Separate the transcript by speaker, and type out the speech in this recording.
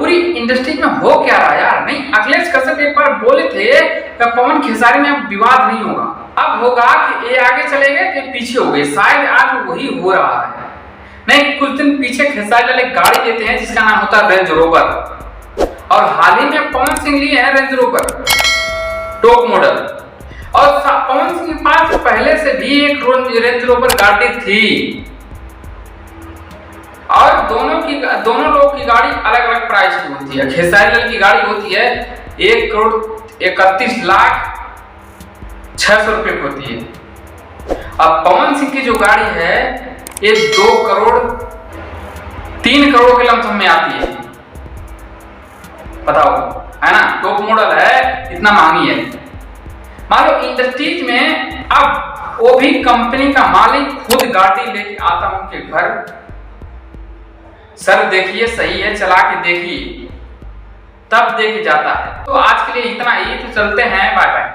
Speaker 1: पूरी इंडस्ट्री में हो क्या रहा है यार। नहीं, अखिलेश कश्यप एक बार बोले थे पवन खेसारी में अब विवाद नहीं होगा, अब होगा कि ये आगे चले गए तो पीछे हो गए, शायद आज वही हो रहा है। नहीं, कुछ दिन पीछे खेसारी लाल एक गाड़ी देते हैं जिसका नाम होता है रेंज रोवर, और हाल ही में पवन सिंह लिए हैं रेंज रोवर टॉप मॉडल, और पवन सिंह के पास पहले से भी एक रेंज रोवर गाड़ी थी, और दोनों लोग की गाड़ी अलग अलग प्राइस की होती है। खेसारी लाल की गाड़ी होती है 1,31,06,000 रुपए की होती है, अब पवन सिंह की जो गाड़ी है ये 2 करोड़ 3 करोड़ के लमसम में आती है। बताओ, है ना, टॉप मॉडल है, इतना महंगी है। मान लो इंडस्ट्रीज में अब वो भी कंपनी का मालिक खुद गाड़ी लेके आता उनके घर, सर देखिए सही है, चला के देखिए, तब देख जाता है। तो आज के लिए इतना ही, तो चलते हैं, बाय बाय।